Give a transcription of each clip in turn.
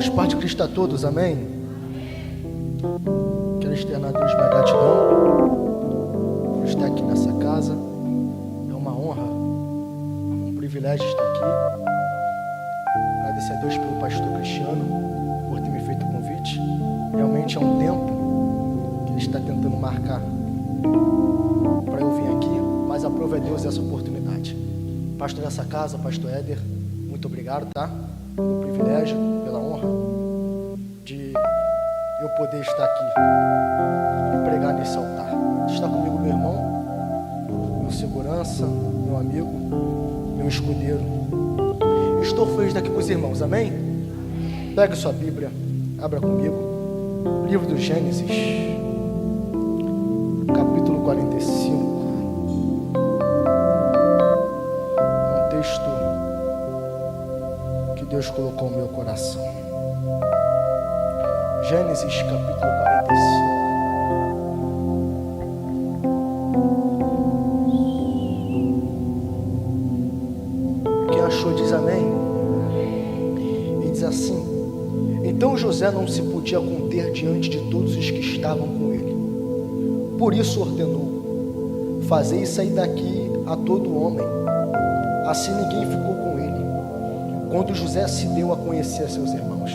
Irmãos, paz de Cristo a todos, amém? Quero externar a Deus minha gratidão por estar aqui nessa casa. É uma honra, um privilégio estar aqui. Agradecer a Deus pelo pastor Cristiano por ter me feito o convite. Realmente é um tempo que ele está tentando marcar para eu vir aqui, mas aprove a Deus essa oportunidade. Pastor dessa casa, pastor Éder, muito obrigado, tá? Pelo privilégio, pela honra de eu poder estar aqui e pregar nesse altar. Está comigo meu irmão, meu segurança, meu amigo, meu escudeiro. Estou feliz de estar aqui com os irmãos, amém? Pegue sua Bíblia, abra comigo. Livro do Gênesis, capítulo 45. É um texto que Deus colocou no meu coração. Gênesis, capítulo 45. Quem achou diz amém. E diz assim: então José não se podia conter diante de todos os que estavam com ele. Por isso ordenou: fazei sair daqui a todo homem. Assim ninguém ficou com ele. Quando José se deu a conhecer a seus irmãos,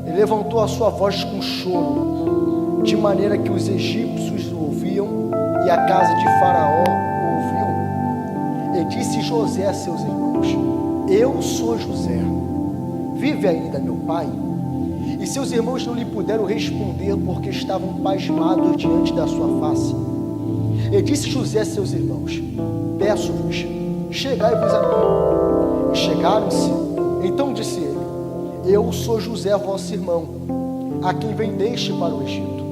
ele levantou a sua voz com choro, de maneira que os egípcios o ouviam e a casa de Faraó ouviu. E disse José a seus irmãos: eu sou José. Vive ainda meu pai? E seus irmãos não lhe puderam responder, porque estavam pasmados diante da sua face. E disse José a seus irmãos: peço-vos, chegai-vos a mim. E chegaram-se. Então disse ele: eu sou José, vosso irmão, a quem vendeste para o Egito.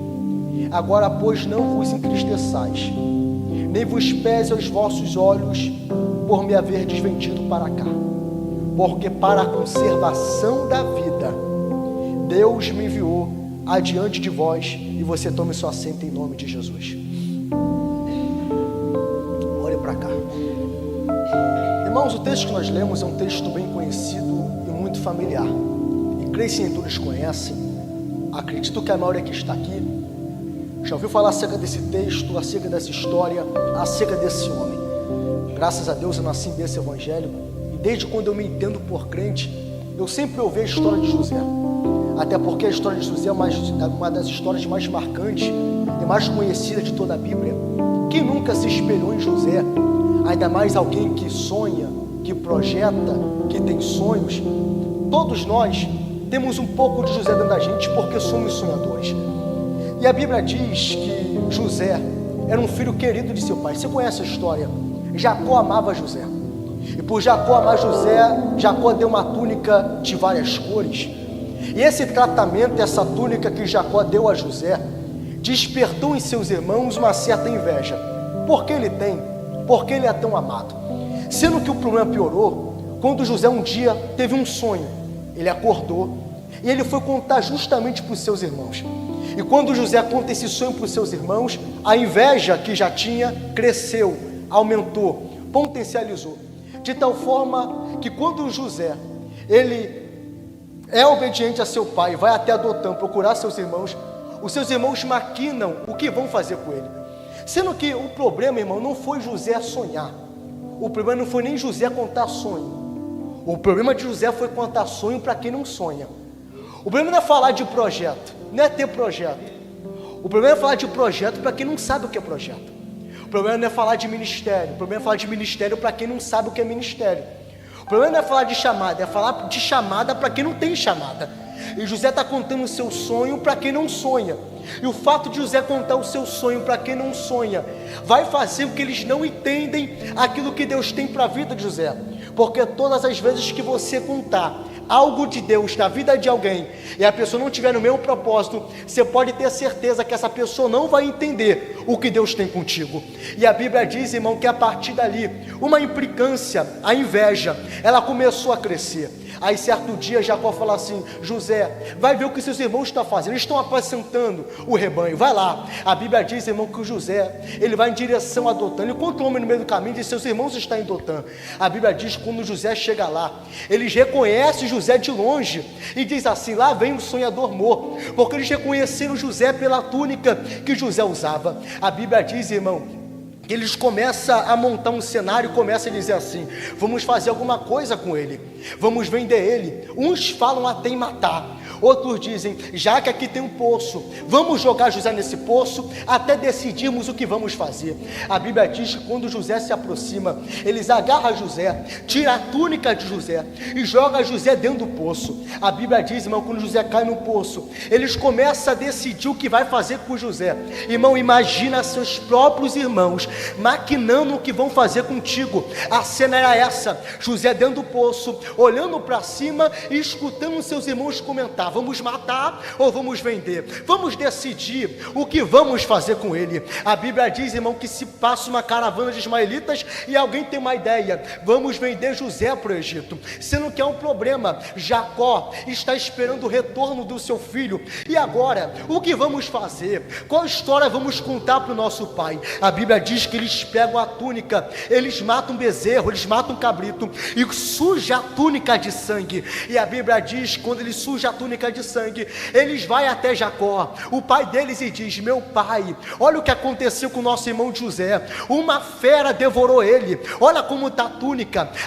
Agora, pois, não vos entristeçais, nem vos pese aos vossos olhos por me haverdes vendido para cá, porque para a conservação da vida Deus me enviou adiante de vós. E você tome seu assento em nome de Jesus. Olhe para cá. Irmãos, o texto que nós lemos é um texto bem conhecido e muito familiar. E creio que todos conhecem. Acredito que a maioria que está aqui já ouviu falar acerca desse texto, acerca dessa história, acerca desse homem. Graças a Deus eu nasci em berço evangélico. E desde quando eu me entendo por crente, eu sempre ouvi a história de José. Até porque a história de José é uma das histórias mais marcantes e mais conhecidas de toda a Bíblia. Quem nunca se espelhou em José? Ainda mais alguém que sonha, que projeta, que tem sonhos. Todos nós temos um pouco de José dentro da gente, porque somos sonhadores. E a Bíblia diz que José era um filho querido de seu pai. Você conhece a história? Jacó amava José. E por Jacó amar José, Jacó deu uma túnica de várias cores. E esse tratamento, essa túnica que Jacó deu a José, despertou em seus irmãos uma certa inveja. Por que ele tem? Porque ele é tão amado. Sendo que o problema piorou quando José um dia teve um sonho. Ele acordou e ele foi contar justamente para os seus irmãos. E quando José conta esse sonho para os seus irmãos, a inveja que já tinha cresceu, aumentou, potencializou. De tal forma que quando José, ele é obediente a seu pai, vai até Dotã procurar seus irmãos, os seus irmãos maquinam o que vão fazer com ele. Sendo que o problema, irmão, não foi José sonhar. O problema não foi nem José contar sonho. O problema de José foi contar sonho para quem não sonha. O problema não é falar de projeto, não é ter projeto. O problema é falar de projeto para quem não sabe o que é projeto. O problema não é falar de ministério. O problema é falar de ministério para quem não sabe o que é ministério. O problema não é falar de chamada, é falar de chamada para quem não tem chamada. E José está contando o seu sonho para quem não sonha. E o fato de José contar o seu sonho para quem não sonha vai fazer com que eles não entendem aquilo que Deus tem para a vida de José. Porque todas as vezes que você contar algo de Deus na vida de alguém e a pessoa não tiver no mesmo propósito, você pode ter certeza que essa pessoa não vai entender o que Deus tem contigo. E a Bíblia diz, irmão, que a partir dali, uma implicância, a inveja, ela começou a crescer. Aí certo dia Jacó fala assim: José, vai ver o que seus irmãos estão fazendo, eles estão apacentando o rebanho, vai lá. A Bíblia diz, irmão, que o José, ele vai em direção a Dotã, ele encontra um homem no meio do caminho e diz: seus irmãos estão em Dotã. A Bíblia diz que quando José chega lá, eles reconhecem José de longe e diz assim: lá vem o sonhador morto, porque eles reconheceram José pela túnica que José usava. A Bíblia diz, irmão, eles começam a montar um cenário, começam a dizer assim: vamos fazer alguma coisa com ele, vamos vender ele. Uns falam até em matar, outros dizem: já que aqui tem um poço, vamos jogar José nesse poço até decidirmos o que vamos fazer. A Bíblia diz que quando José se aproxima, eles agarram José, tiram a túnica de José e jogam José dentro do poço. A Bíblia diz, irmão, quando José cai no poço, eles começam a decidir o que vai fazer com José. Irmão, imagina seus próprios irmãos maquinando o que vão fazer contigo. A cena era essa: José dentro do poço, olhando para cima e escutando seus irmãos comentar: vamos matar ou vamos vender? Vamos decidir o que vamos fazer com ele. A Bíblia diz, irmão, que se passa uma caravana de ismaelitas e alguém tem uma ideia: vamos vender José para o Egito. Sendo que é um problema, Jacó está esperando o retorno do seu filho. E agora, o que vamos fazer? Qual história vamos contar para o nosso pai? A Bíblia diz que eles pegam a túnica, eles matam um bezerro, eles matam um cabrito e suja a túnica de sangue. E a Bíblia diz que quando eles sujam a túnica de sangue, eles vão até Jacó, o pai deles, e diz: meu pai, olha o que aconteceu com o nosso irmão José, uma fera devorou ele, olha como está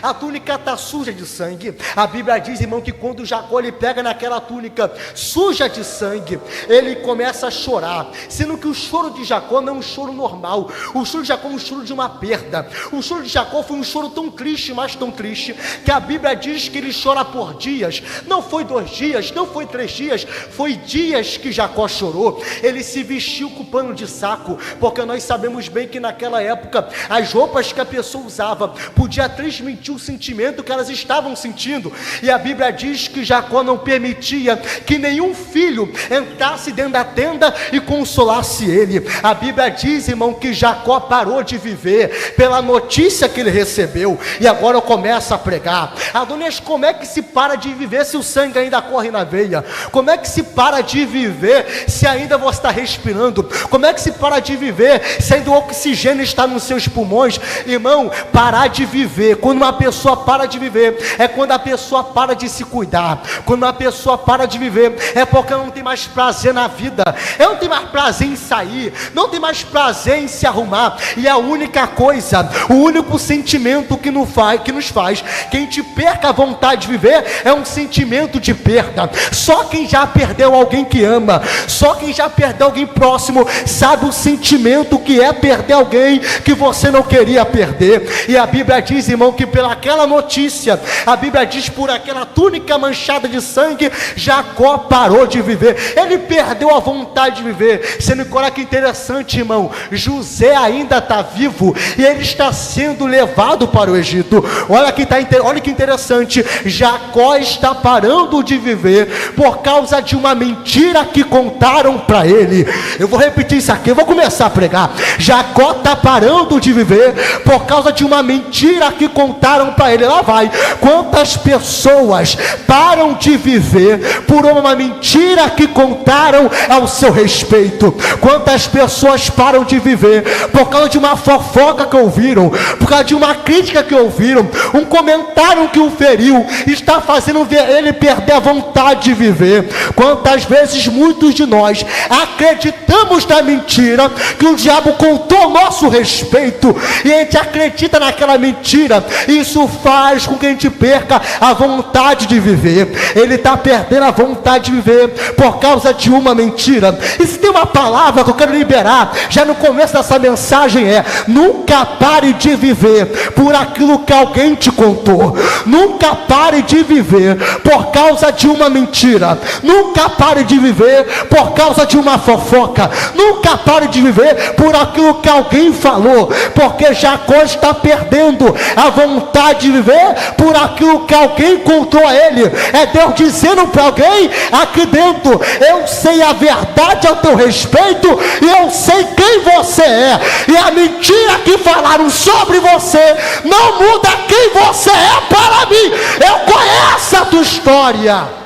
a túnica está suja de sangue. A Bíblia diz, irmão, que quando Jacó ele pega naquela túnica suja de sangue, ele começa a chorar, sendo que o choro de Jacó não é um choro normal. O choro de Jacó é um choro de uma perda. O choro de Jacó foi um choro tão triste, mas tão triste, que a Bíblia diz que ele chora por dias. Não foi 2 dias, não foi 3 dias, foi dias que Jacó chorou. Ele se vestiu com pano de saco, porque nós sabemos bem que naquela época as roupas que a pessoa usava podia transmitir o sentimento que elas estavam sentindo. E a Bíblia diz que Jacó não permitia que nenhum filho entrasse dentro da tenda e consolasse ele. A Bíblia diz, irmão, que Jacó parou de viver pela notícia que ele recebeu. E agora eu começo a pregar: Adonias, como é que se para de viver se o sangue ainda corre na veia? Como é que se para de viver se ainda você está respirando? Como é que se para de viver se ainda o oxigênio está nos seus pulmões? Irmão, parar de viver, quando uma pessoa para de viver, é quando a pessoa para de se cuidar. Quando uma pessoa para de viver, é porque ela não tem mais prazer na vida, ela não tem mais prazer em sair, não tem mais prazer em se arrumar. E a única coisa, o único sentimento que nos faz que a gente perca a vontade de viver é um sentimento de perda. Só quem já perdeu alguém que ama, só quem já perdeu alguém próximo, sabe o sentimento que é perder alguém que você não queria perder. E a Bíblia diz, irmão, que pelaquela notícia, a Bíblia diz, por aquela túnica manchada de sangue, Jacó parou de viver. Ele perdeu a vontade de viver. Sendo que olha que interessante, irmão, José ainda está vivo e ele está sendo levado para o Egito. Olha que interessante, Jacó está parando de viver por causa de uma mentira que contaram para ele. Eu vou repetir isso aqui, eu vou começar a pregar. Jacó está parando de viver por causa de uma mentira que contaram para ele. Lá vai. Quantas pessoas param de viver por uma mentira que contaram ao seu respeito? Quantas pessoas param de viver por causa de uma fofoca que ouviram, por causa de uma crítica que ouviram, um comentário que o feriu, está fazendo ele perder a vontade de viver? Quantas vezes muitos de nós acreditamos na mentira que o diabo contou a nosso respeito, e a gente acredita naquela mentira, e isso faz com que a gente perca a vontade de viver. Ele está perdendo a vontade de viver por causa de uma mentira. E se tem uma palavra que eu quero liberar já no começo dessa mensagem, é: nunca pare de viver por aquilo que alguém te contou. Nunca pare de viver por causa de uma mentira. mentira. Nunca pare de viver por causa de uma fofoca. Nunca pare de viver por aquilo que alguém falou, porque Jacó está perdendo a vontade de viver por aquilo que alguém contou a ele. É Deus dizendo para alguém aqui dentro: eu sei a verdade ao teu respeito, e eu sei quem você é, e a mentira que falaram sobre você não muda quem você é para mim. Eu conheço a tua história.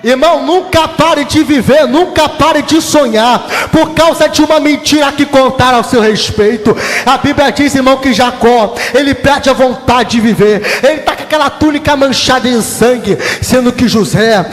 Irmão, nunca pare de viver, nunca pare de sonhar por causa de uma mentira que contaram ao seu respeito. A Bíblia diz, irmão, que Jacó, ele perde a vontade de viver. Ele está com aquela túnica manchada em sangue, sendo que José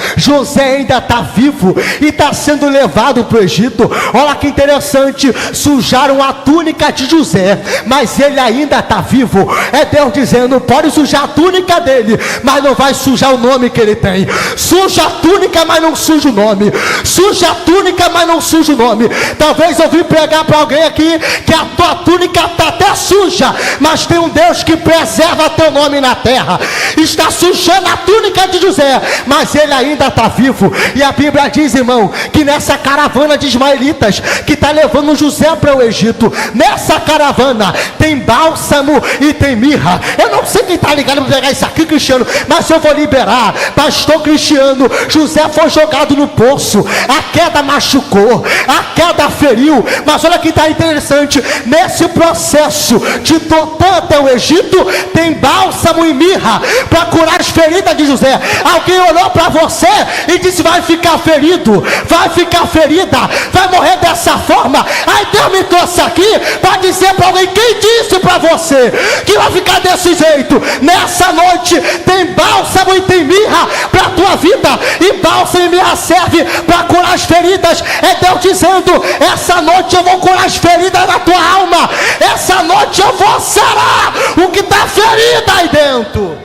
ainda está vivo e está sendo levado para o Egito. Olha que interessante, sujaram a túnica de José, mas ele ainda está vivo. É Deus dizendo: pode sujar a túnica dele, mas não vai sujar o nome que ele tem. Suja a túnica, mas não suja o nome. Suja a túnica, mas não suja o nome. Talvez eu vim pregar para alguém aqui que a tua túnica está até suja, mas tem um Deus que preserva teu nome na terra. Está sujando a túnica de José, mas ele ainda está vivo. E a Bíblia diz, irmão, que nessa caravana de ismaelitas que está levando José para o Egito, nessa caravana tem bálsamo e tem mirra. Eu não sei quem está ligado para pegar isso aqui, Cristiano, mas eu vou liberar. Pastor Cristiano, José foi jogado no poço, a queda machucou, a queda feriu, mas olha que está interessante, nesse processo de Dotã até o Egito, tem bálsamo e mirra para curar as feridas de José. Alguém olhou para você e disse: vai ficar ferido, vai ficar ferida, vai morrer dessa forma. Aí Deus me trouxe aqui para dizer para alguém: quem disse para você que vai ficar desse jeito? Nessa noite tem bálsamo e tem mirra para a tua vida, e bálsamo e mirra serve para curar as feridas. É Deus dizendo: essa noite eu vou curar as feridas da tua alma, essa noite eu vou sarar o que está ferido aí dentro.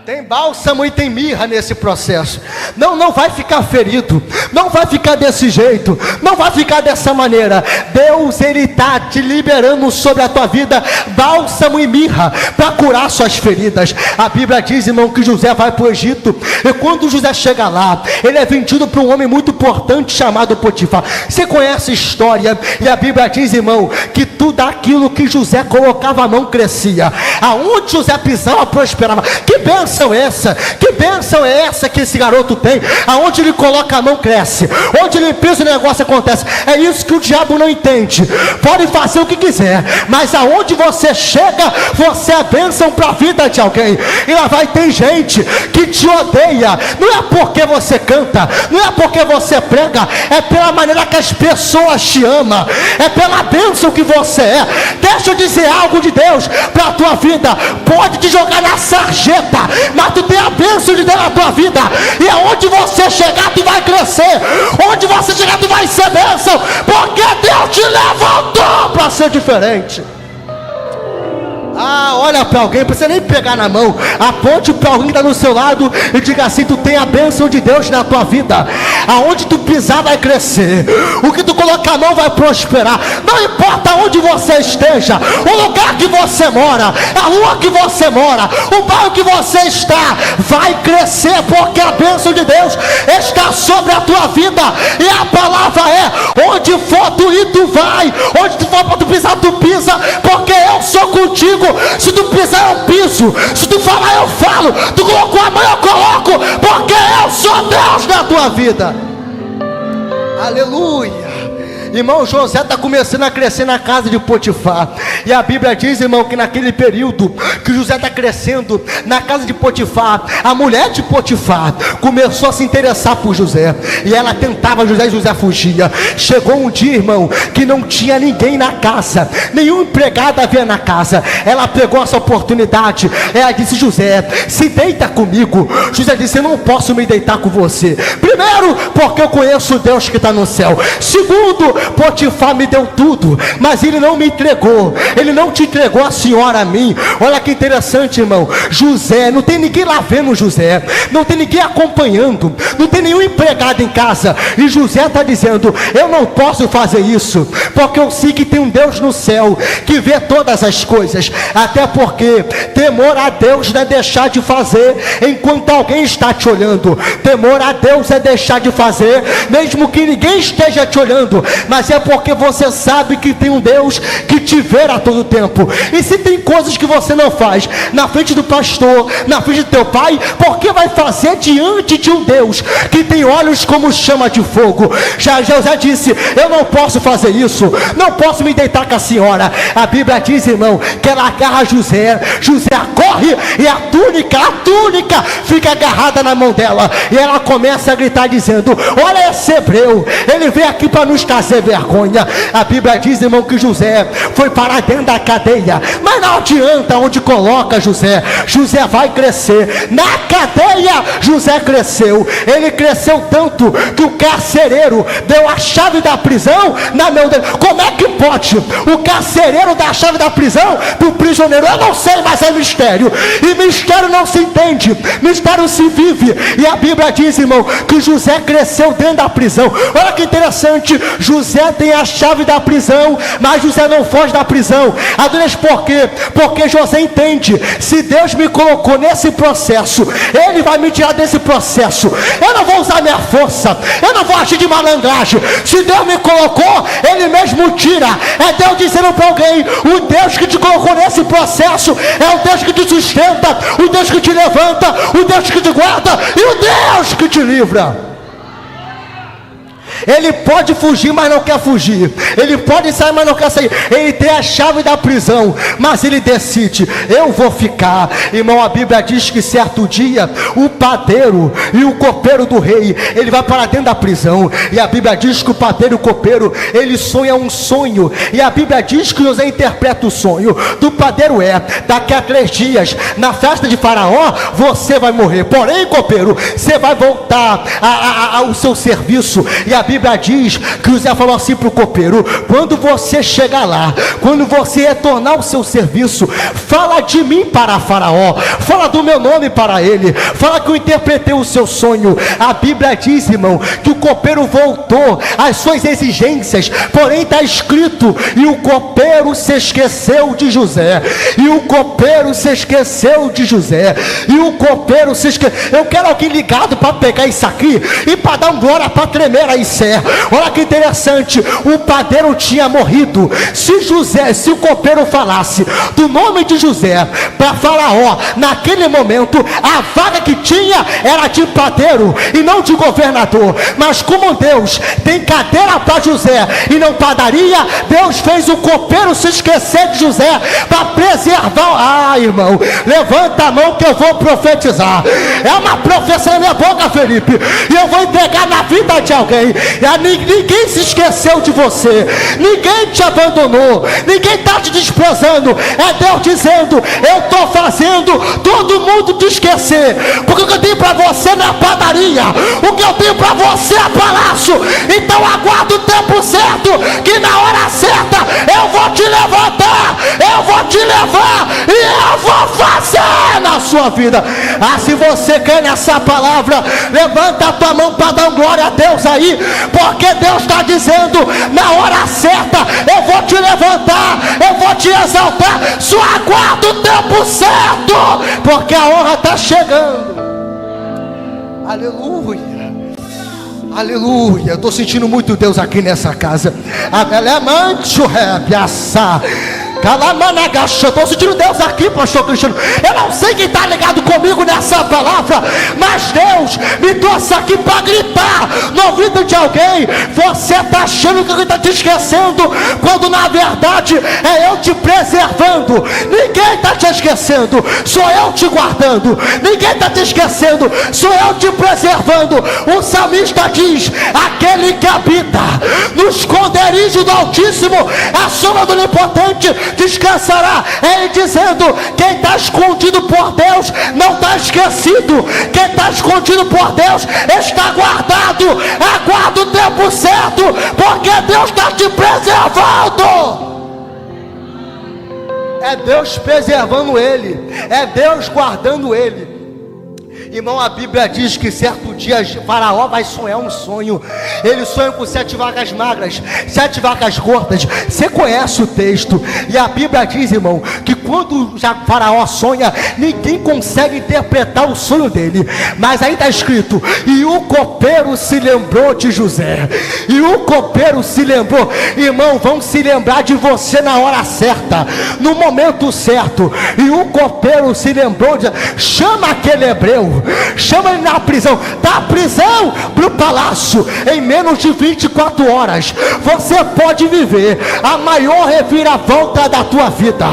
Tem bálsamo e tem mirra nesse processo. Não vai ficar ferido, não vai ficar desse jeito, não vai ficar dessa maneira. Deus, ele está te liberando sobre a tua vida bálsamo e mirra para curar suas feridas. A Bíblia diz, irmão, que José vai para o Egito, e quando José chega lá, ele é vendido para um homem muito importante chamado Potifar. Você conhece a história, e a Bíblia diz, irmão, que tudo aquilo que José colocava a mão crescia. Aonde José pisava, prosperava. Que bênção é essa? Que bênção é essa que esse garoto tem? Aonde ele coloca a mão cresce, onde ele pisa o negócio acontece. É isso que o diabo não entende. Pode fazer o que quiser, mas aonde você chega, você é bênção para a vida de alguém. E lá vai ter gente que te odeia, não é porque você canta, não é porque você prega, é pela maneira que as pessoas te amam, é pela bênção que você é. Deixa eu dizer algo de Deus para a tua vida. Pode te jogar na sarjeta, mas tu tem a bênção de Deus na tua vida, e aonde você chegar tu vai crescer, onde você chegar tu vai ser bênção, porque Deus te levantou para ser diferente. Olha para alguém, não precisa nem pegar na mão, aponte para alguém que está no seu lado e diga assim: tu tem a bênção de Deus na tua vida, aonde tu pisar vai crescer, o que tu colocar a mão vai prosperar. Não importa onde você esteja, o lugar que você mora, a rua que você mora, o bairro que você está, vai crescer, porque a bênção de Deus está sobre a tua vida. E a palavra é: onde for tu ir, tu vai, onde tu for tu pisar, tu pisa, porque eu sou contigo. Se tu pisar eu piso, se tu falar eu falo, tu colocou a mão eu coloco, porque eu sou Deus na tua vida. Aleluia. Irmão, José está começando a crescer na casa de Potifar. E a Bíblia diz, irmão, que naquele período que José está crescendo na casa de Potifar, a mulher de Potifar começou a se interessar por José, e ela tentava José e José fugia. Chegou um dia, irmão, que não tinha ninguém na casa, nenhum empregado havia na casa. Ela pegou essa oportunidade, ela disse: José, se deita comigo. José disse: eu não posso me deitar com você. Primeiro, porque eu conheço o Deus que está no céu. Segundo, Potifar me deu tudo, mas ele não me entregou. Ele não te entregou a senhora a mim. Olha que interessante, irmão. José, não tem ninguém lá vendo José, não tem ninguém acompanhando, não tem nenhum empregado em casa, e José está dizendo: eu não posso fazer isso, porque eu sei que tem um Deus no céu que vê todas as coisas. Até porque temor a Deus não é deixar de fazer enquanto alguém está te olhando. Temor a Deus é deixar de fazer mesmo que ninguém esteja te olhando, mas é porque você sabe que tem um Deus que te vê a todo tempo. E se tem coisas que você não faz na frente do pastor, na frente do teu pai, por que vai fazer diante de um Deus que tem olhos como chama de fogo? Já José disse: eu não posso fazer isso, não posso me deitar com a senhora. A Bíblia diz, irmão, que ela agarra José corre, e a túnica fica agarrada na mão dela, e ela começa a gritar dizendo: olha esse hebreu, ele veio aqui para nos trazer vergonha. A Bíblia diz, irmão, que José foi para dentro da cadeia, mas não adianta onde coloca José vai crescer. Na cadeia José cresceu, ele cresceu tanto que o carcereiro deu a chave da prisão na mão dele. Como é que pode o carcereiro dar a chave da prisão para o prisioneiro? Eu não sei, mas é mistério, e mistério não se entende, mistério se vive. E a Bíblia diz, irmão, que José cresceu dentro da prisão. Olha que interessante, José tem a chave da prisão, mas José não foge da prisão. Adonis, por quê? Porque José entende: se Deus me colocou nesse processo, Ele vai me tirar desse processo. Eu não vou usar minha força, eu não vou agir de malandragem. Se Deus me colocou, Ele mesmo tira. É Deus dizendo para alguém: o Deus que te colocou nesse processo é o Deus que te sustenta, o Deus que te levanta, o Deus que te guarda e o Deus que te livra. Ele pode fugir, mas não quer fugir. Ele pode sair, mas não quer sair. Ele tem a chave da prisão, mas ele decide: eu vou ficar. Irmão, a Bíblia diz que certo dia o padeiro e o copeiro do rei, ele vai para dentro da prisão. E a Bíblia diz que o padeiro e o copeiro, ele sonha um sonho. E a Bíblia diz que José interpreta o sonho do padeiro: daqui a 3 dias, na festa de Faraó, você vai morrer. Porém, copeiro, você vai voltar ao seu serviço. E a Bíblia diz que José falou assim para o copeiro: quando você chegar lá, quando você retornar ao seu serviço, fala de mim para Faraó, fala do meu nome para ele, fala que eu interpretei o seu sonho. A Bíblia diz, irmão, que o copeiro voltou às suas exigências, porém está escrito: e o copeiro se esqueceu de José, e o copeiro se esqueceu de José, e o copeiro se esqueceu. Eu quero alguém ligado para pegar isso aqui e para dar um glória, para tremer aí. Olha que interessante, o padeiro tinha morrido. Se o copeiro falasse do nome de José para Faraó, naquele momento a vaga que tinha era de padeiro e não de governador. Mas como Deus tem cadeira para José e não padaria, Deus fez o copeiro se esquecer de José para preservar. Irmão, levanta a mão que eu vou profetizar. É uma profecia na minha boca, Felipe, e eu vou entregar na vida de alguém. Ninguém se esqueceu de você, ninguém te abandonou, ninguém está te desprezando. É Deus dizendo: eu estou fazendo todo mundo te esquecer, porque o que eu tenho para você não é padaria, o que eu tenho para você é palácio. Então aguarda o tempo certo, que na hora certa eu vou te levantar, eu vou te levar e eu vou fazer na sua vida. Se você quer nessa palavra, levanta a tua mão para dar glória a Deus aí, porque Deus está dizendo: na hora certa eu vou te levantar, eu vou te exaltar. Só aguarda o tempo certo, porque a honra está chegando. Aleluia, aleluia. Eu estou sentindo muito Deus aqui nessa casa. Eu estou sentindo Deus aqui, pastor Cristiano. Eu não sei quem está ligado comigo nessa palavra, mas Deus me trouxe aqui para gritar no ouvido de alguém: você está achando que ele está te esquecendo, quando na verdade é eu te preservando. Ninguém está te esquecendo, sou eu te guardando. Ninguém está te esquecendo, sou eu te preservando. O salmista diz: aquele que habita no esconderijo esconderijo do Altíssimo, a sombra do Onipotente descansará. Ele dizendo: quem está escondido por Deus não está esquecido. Quem está escondido por Deus está guardado. Aguarda o tempo certo, porque Deus está te preservando. É Deus preservando ele, é Deus guardando ele. Irmão, a Bíblia diz que certo dia Faraó vai sonhar um sonho. Ele sonha com 7 vacas magras, 7 vacas gordas. Você conhece o texto. E a Bíblia diz, irmão, que quando Faraó sonha, ninguém consegue interpretar o sonho dele. Mas aí está escrito: e o copeiro se lembrou de José. E o copeiro se lembrou. Irmão, vão se lembrar de você na hora certa, no momento certo. E o copeiro se lembrou de... Chama aquele hebreu, chama ele na prisão, da prisão para o palácio. Em menos de 24 horas você pode viver a maior reviravolta da tua vida.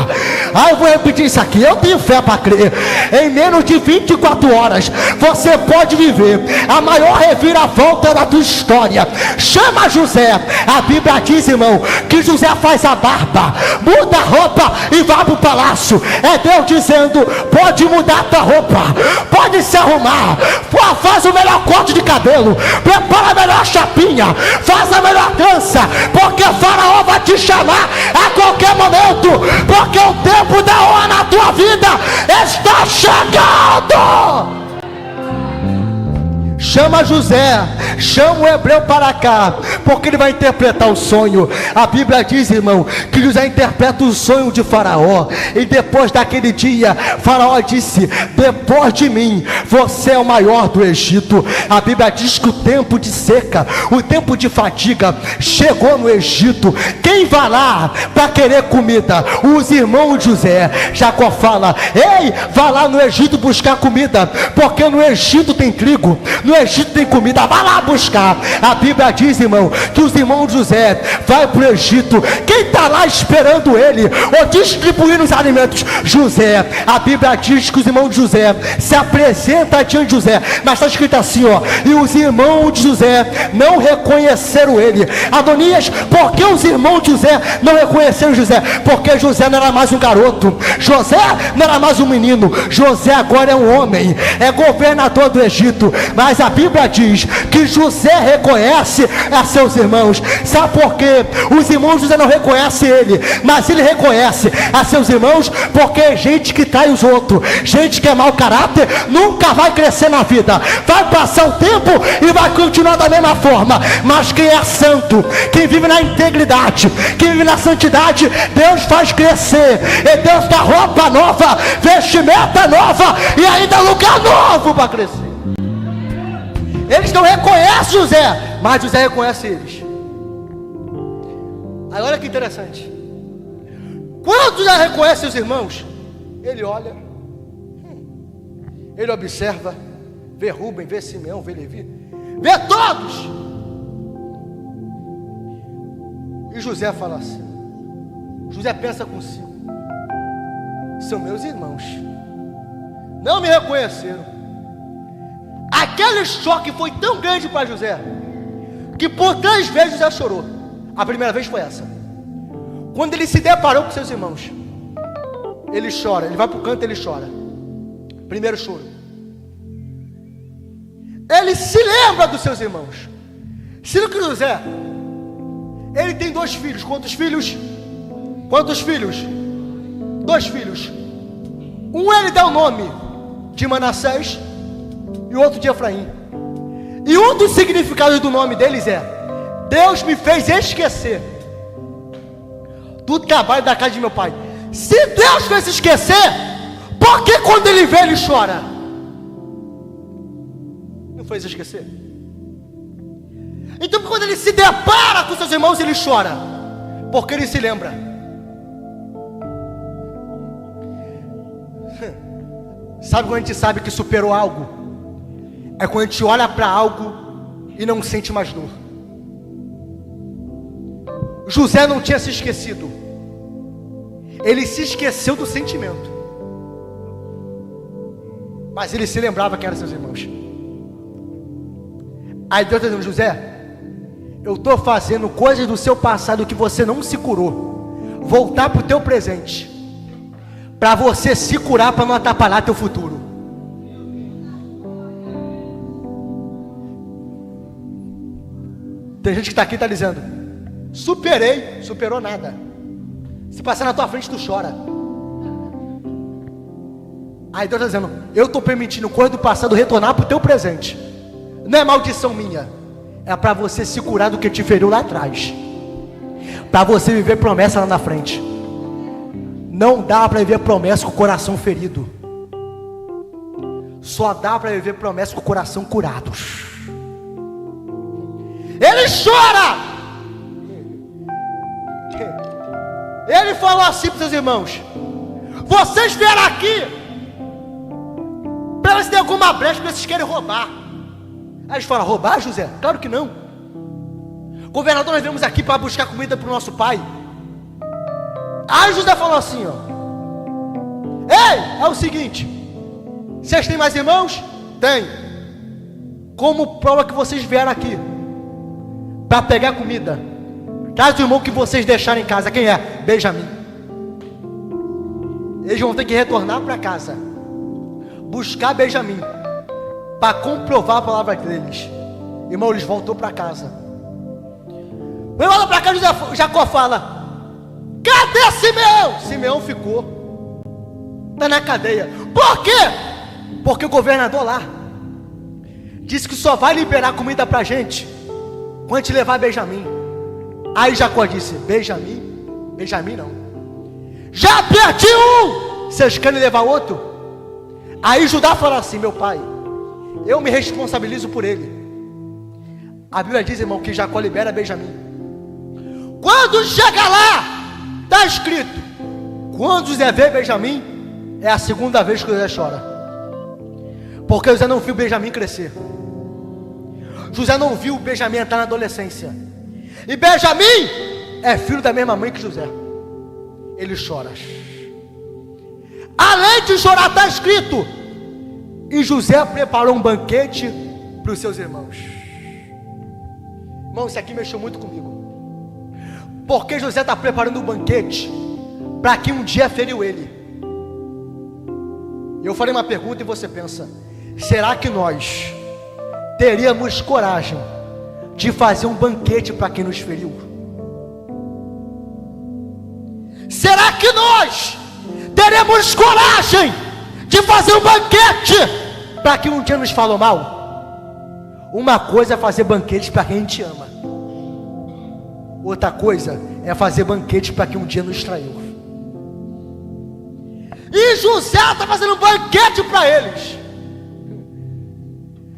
Eu vou repetir isso aqui, eu tenho fé para crer. Em menos de 24 horas você pode viver a maior reviravolta da tua história. Chama José. A Bíblia diz, irmão, que José faz a barba, muda a roupa e vai para o palácio. É Deus dizendo: pode mudar a tua roupa, pode se arrumar, faz o melhor corte de cabelo, prepara a melhor chapinha, faz a melhor dança, porque Faraó vai te chamar a qualquer momento, porque o tempo da hora na tua vida está chegando. Chama José, chama o hebreu para cá, porque ele vai interpretar o sonho. A Bíblia diz, irmão, que José interpreta o sonho de Faraó. E depois daquele dia, Faraó disse: depois de mim, você é o maior do Egito. A Bíblia diz que o tempo de seca, o tempo de fadiga chegou no Egito. Quem vai lá para querer comida? Os irmãos de José. Jacó fala: ei, vai lá no Egito buscar comida, porque no Egito tem trigo, no Egito tem comida, vai lá buscar. A Bíblia diz, irmão, que os irmãos de José vai para o Egito. Quem está lá esperando ele, ou distribuindo os alimentos? José. A Bíblia diz que os irmãos de José se apresentam diante de José, mas está escrito assim, ó: e os irmãos de José não reconheceram ele. Adonias, por que os irmãos de José não reconheceram José? Porque José não era mais um garoto, José não era mais um menino, José agora é um homem, é governador do Egito. Mas a Bíblia diz que José reconhece a seus irmãos. Sabe por quê? Os irmãos de José não reconhecem ele, mas ele reconhece a seus irmãos, porque gente que trai os outros, gente que é mau caráter, nunca vai crescer na vida. Vai passar o tempo e vai continuar da mesma forma. Mas quem é santo, quem vive na integridade, quem vive na santidade, Deus faz crescer. E Deus dá roupa nova, vestimenta nova e ainda lugar novo para crescer. Eles não reconhecem José, mas José reconhece eles. Aí olha que interessante. Quando José reconhece os irmãos, ele olha, ele observa, vê Rubem, vê Simeão, vê Levi, vê todos. E José fala assim, José pensa consigo: são meus irmãos, não me reconheceram. Aquele choque foi tão grande para José, que por 3 vezes José chorou. A primeira vez foi essa, quando ele se deparou com seus irmãos. Ele chora, ele vai para o canto e ele chora. Primeiro choro. Ele se lembra dos seus irmãos. Sendo que José, ele tem 2 filhos. Quantos filhos? Quantos filhos? 2 filhos. Um ele dá o nome de Manassés e o outro de Efraim. E um dos significados do nome deles é: Deus me fez esquecer do trabalho da casa de meu pai. Se Deus fez esquecer, por que quando ele vê ele chora? Não fez esquecer? Então quando ele se depara com seus irmãos, ele chora, porque ele se lembra. Sabe quando a gente sabe que superou algo? É quando a gente olha para algo e não sente mais dor. José não tinha se esquecido, ele se esqueceu do sentimento, mas ele se lembrava que eram seus irmãos. Aí Deus está dizendo: José, Eu estou fazendo coisas do seu passado que você não se curou voltar para o teu presente, para você se curar, para não atrapalhar teu futuro. Tem gente que está aqui e está dizendo: superei. Superou nada. Se passar na tua frente, tu chora. Aí Deus está dizendo: eu estou permitindo coisa do passado retornar para o teu presente. Não é maldição minha, é para você se curar do que te feriu lá atrás, para você viver promessa lá na frente. Não dá para viver promessa com o coração ferido. Só dá para viver promessa com o coração curado. Ele chora. Ele falou assim para os seus irmãos: vocês vieram aqui para ver se tem alguma brecha, para vocês querem roubar. Aí eles falam: roubar, José? Claro que não. Governador, nós viemos aqui para buscar comida para o nosso pai. Aí José falou assim, ó: ei, é o seguinte, vocês têm mais irmãos? Tem. Como prova que vocês vieram aqui para pegar comida, traz o irmão que vocês deixaram em casa. Quem é? Benjamim. Eles vão ter que retornar para casa, buscar Benjamim, para comprovar a palavra deles. Irmão, eles voltou para casa. Volta para cá, Jacó fala: cadê Simeão? Simeão ficou, está na cadeia. Por quê? Porque o governador lá disse que só vai liberar comida para a gente quando a gente levar Benjamim. Aí Jacó disse: Benjamim? Benjamim não. Já perdi um, vocês querem levar outro? Aí Judá falou assim: meu pai, eu me responsabilizo por ele. A Bíblia diz, irmão, que Jacó libera Benjamim. Quando chega lá, está escrito: quando José vê Benjamim, é a segunda vez que José chora, porque José não viu Benjamim crescer. José não viu Benjamim entrar na adolescência. E Benjamim é filho da mesma mãe que José. Ele chora. Além de chorar, está escrito: e José preparou um banquete para os seus irmãos. Irmão, isso aqui mexeu muito comigo, porque José está preparando um banquete para que um dia feriu ele. Eu farei uma pergunta e você pensa: será que nós teríamos coragem de fazer um banquete para quem nos feriu? Será que nós teremos coragem de fazer um banquete para quem um dia nos falou mal? Uma coisa é fazer banquete para quem a gente ama, outra coisa é fazer banquete para quem um dia nos traiu. E José está fazendo um banquete para eles.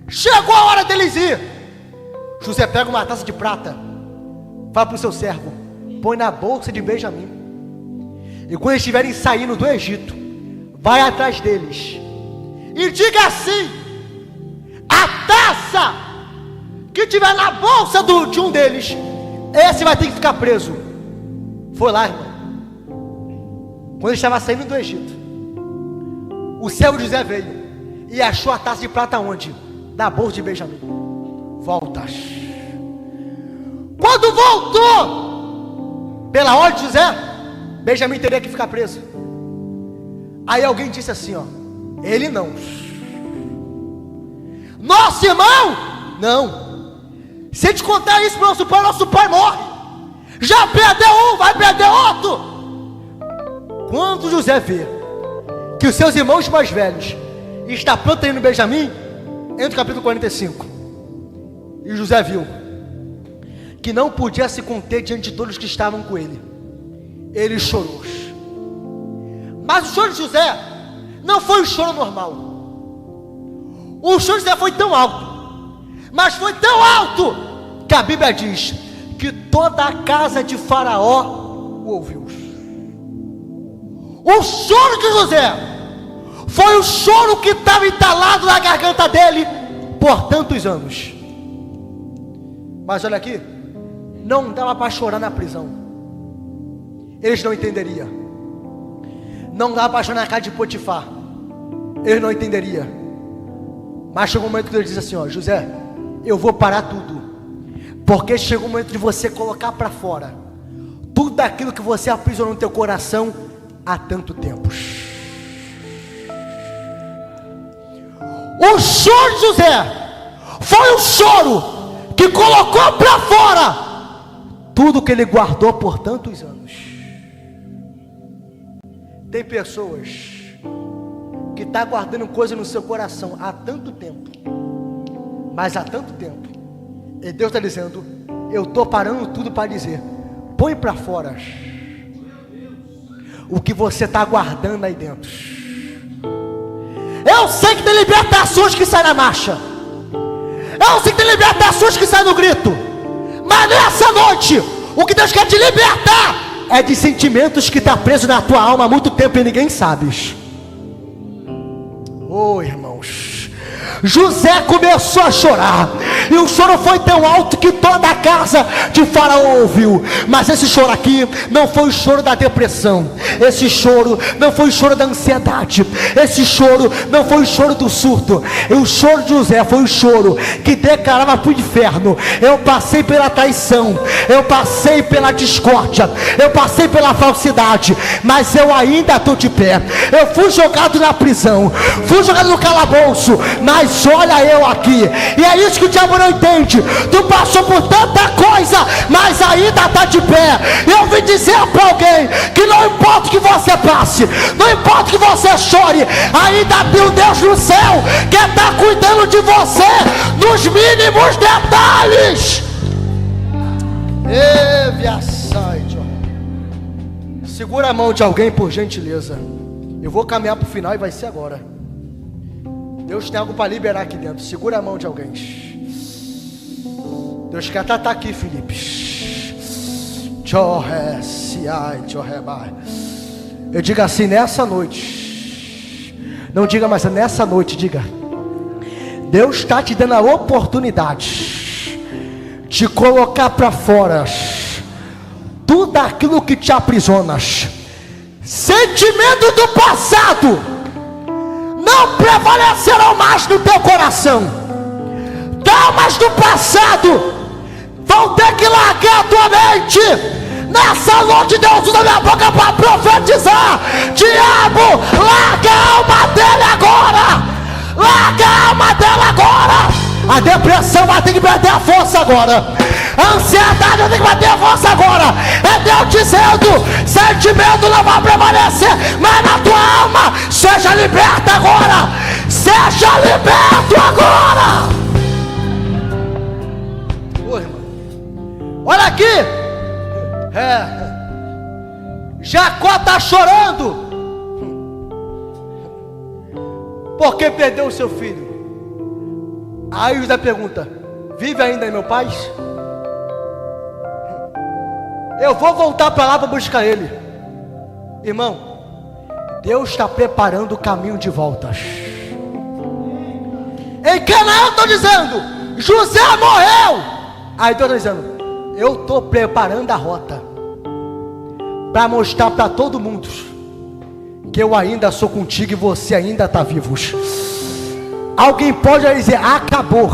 Chegou a hora deles ir. José pega uma taça de prata, fala para o seu servo: põe na bolsa de Benjamim, e quando eles estiverem saindo do Egito, vai atrás deles e diga assim: a taça que tiver na bolsa de um deles, esse vai ter que ficar preso. Foi lá, irmão. Quando ele estava saindo do Egito, o servo de José veio e achou a taça de prata onde? Na bolsa de Benjamim. Volta. Quando voltou, pela ordem de José, Benjamim teria que ficar preso. Aí alguém disse assim, ó: ele não. Nosso irmão? Não. Se a gente contar isso para nosso pai morre. Já perdeu um, vai perder outro. Quando José vê que os seus irmãos mais velhos estão protegendo Benjamim, entra no capítulo 45. E José viu que não podia se conter diante de todos que estavam com ele. Ele chorou. Mas o choro de José não foi um choro normal. O choro de José foi tão alto, mas foi tão alto, que a Bíblia diz que toda a casa de Faraó o ouviu. O choro de José foi o choro que estava entalado na garganta dele por tantos anos. Mas olha aqui, não dava para chorar na prisão. Eles não entenderiam. Não dava para chorar na casa de Potifar. Eles não entenderiam. Mas chegou um momento que Deus disse assim, ó: José, eu vou parar tudo, porque chegou o momento de você colocar para fora tudo aquilo que você aprisionou no teu coração há tanto tempo. O choro de José foi um choro que colocou para fora tudo que ele guardou por tantos anos. Tem pessoas que estão guardando coisa no seu coração há tanto tempo, mas há tanto tempo, e Deus está dizendo: eu estou parando tudo para dizer, põe para fora o que você está guardando aí dentro. Eu sei que tem libertações que saem na marcha, eu sei que tem libertações que saem no grito, mas nessa noite, o que Deus quer te libertar é de sentimentos que está preso na tua alma há muito tempo e ninguém sabe. Oh, irmãos, José começou a chorar, e o choro foi tão alto que toda a casa de Faraó ouviu. Mas esse choro aqui não foi o choro da depressão, esse choro não foi o choro da ansiedade, esse choro não foi o choro do surto. E o choro de José foi o choro que declarava para o inferno: eu passei pela traição, eu passei pela discórdia, eu passei pela falsidade, mas eu ainda estou de pé. Eu fui jogado na prisão, fui jogado no calabouço, mas olha eu aqui. E é isso que o diabo não entende. Tu passou por tanta coisa, mas ainda está de pé. Eu vim dizer para alguém que não importa o que você passe, não importa o que você chore, ainda tem um Deus no céu que está cuidando de você nos mínimos detalhes. Segura a mão de alguém, por gentileza. Eu vou caminhar para o final e vai ser agora. Deus tem algo para liberar aqui dentro. Segura a mão de alguém. Deus quer estar aqui, Felipe. Eu digo assim: nessa noite. Não diga mais, nessa noite, diga: Deus está te dando a oportunidade de colocar para fora tudo aquilo que te aprisiona. Sentimento do passado não prevalecerão mais no teu coração. Traumas do passado vão ter que largar a tua mente. Nessa noite Deus usa minha boca para profetizar: diabo, larga a alma dele agora, larga a alma dela agora. A depressão vai ter que perder a força agora, a ansiedade vai ter que perder a força agora. É Deus dizendo: sentimento não vai prevalecer, mas na tua alma seja liberta agora, seja liberto agora. Ô, irmão, olha aqui. Jacó está chorando porque perdeu o seu filho. Aí José pergunta: vive ainda meu pai? Eu vou voltar para lá para buscar ele. Irmão, Deus está preparando o caminho de voltas. Em Canaã eu estou dizendo: José morreu. Aí Deus está dizendo: eu estou preparando a rota para mostrar para todo mundo que eu ainda sou contigo e você ainda está vivo. Alguém pode dizer: acabou,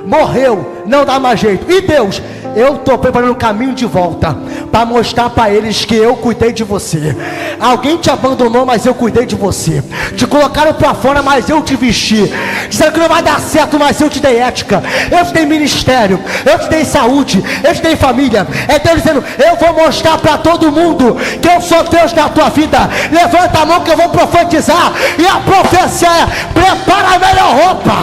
morreu, não dá mais jeito. E Deus: eu estou preparando um caminho de volta para mostrar para eles que eu cuidei de você. Alguém te abandonou, mas eu cuidei de você. Te colocaram para fora, mas eu te vesti. Disseram que não vai dar certo, mas eu te dei ética, eu te dei ministério, eu te dei saúde, eu te dei família. É Deus dizendo: eu vou mostrar para todo mundo que eu sou Deus na tua vida. Levanta a mão que eu vou profetizar. E a profecia é: prepara a melhor roupa,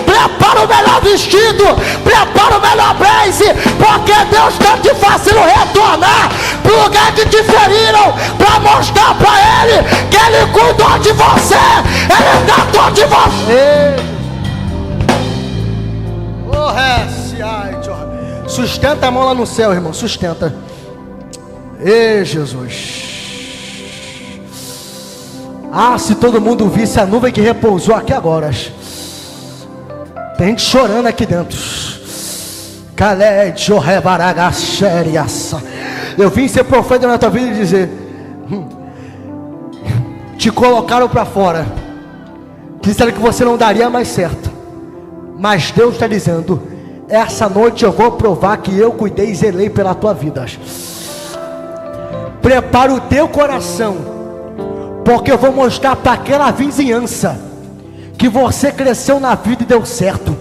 prepara o melhor vestido, prepara o melhor blaze, porque Deus está te fazendo retornar para o lugar que te feriram, para mostrar para Ele que Ele cuidou de você, Ele tratou de você. Sustenta a mão lá no céu, irmão, sustenta. Ei, Jesus. Ah, se todo mundo visse a nuvem que repousou aqui agora. Tem gente chorando aqui dentro. Eu vim ser profeta na tua vida e dizer: te colocaram para fora, disseram que você não daria mais certo, mas Deus está dizendo: essa noite eu vou provar que eu cuidei e zelei pela tua vida. Prepara o teu coração, porque eu vou mostrar para aquela vizinhança que você cresceu na vida e deu certo.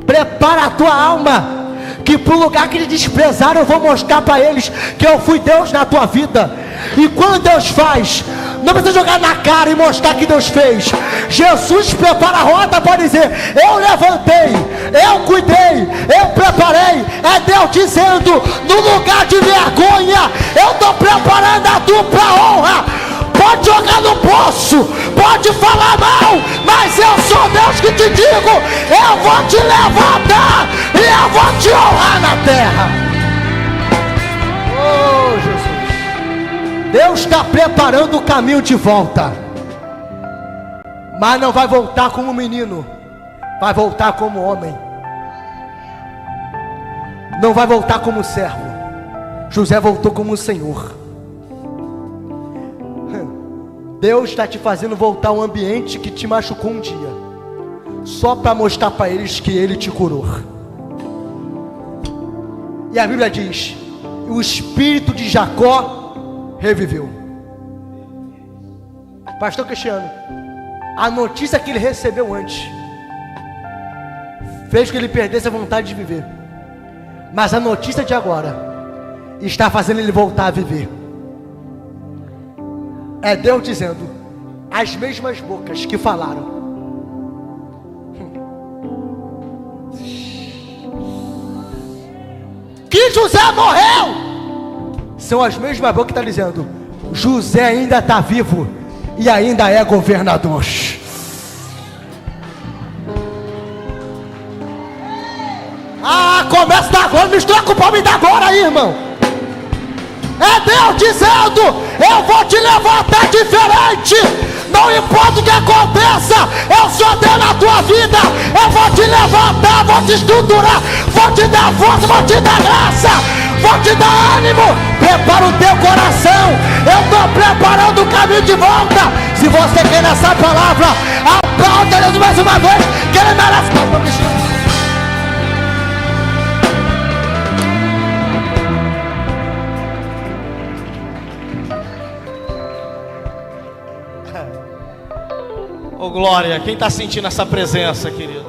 Prepara a tua alma, que para o lugar que eles desprezaram, eu vou mostrar para eles que eu fui Deus na tua vida. E quando Deus faz, não precisa jogar na cara e mostrar que Deus fez. Jesus prepara a rota para dizer: eu levantei, eu cuidei, eu preparei. É Deus dizendo: no lugar de vergonha, eu estou preparando a dupla honra. Pode jogar no poço, pode falar mal, mas eu sou Deus que te digo: eu vou te levantar e eu vou te honrar na terra. Oh, Jesus. Deus está preparando o caminho de volta, mas não vai voltar como menino, vai voltar como homem. Não vai voltar como servo. José voltou como Senhor. Deus está te fazendo voltar a um ambiente que te machucou um dia, só para mostrar para eles que Ele te curou. E a Bíblia diz: o espírito de Jacó reviveu. Pastor Cristiano, a notícia que ele recebeu antes fez com que ele perdesse a vontade de viver, mas a notícia de agora está fazendo ele voltar a viver. É Deus dizendo: as mesmas bocas que falaram, que José morreu, são as mesmas bocas que estão dizendo: José ainda está vivo e ainda é governador. Começa da agora, mistura com o palme da agora aí, irmão. É Deus dizendo: eu vou te levantar diferente. Não importa o que aconteça, eu sou Deus na tua vida. Eu vou te levantar, vou te estruturar, vou te dar força, vou te dar graça, vou te dar ânimo. Prepara o teu coração, eu estou preparando o caminho de volta. Se você quer nessa palavra, aplauda Deus mais uma vez, que Ele merece. Ô glória, quem está sentindo essa presença, querido?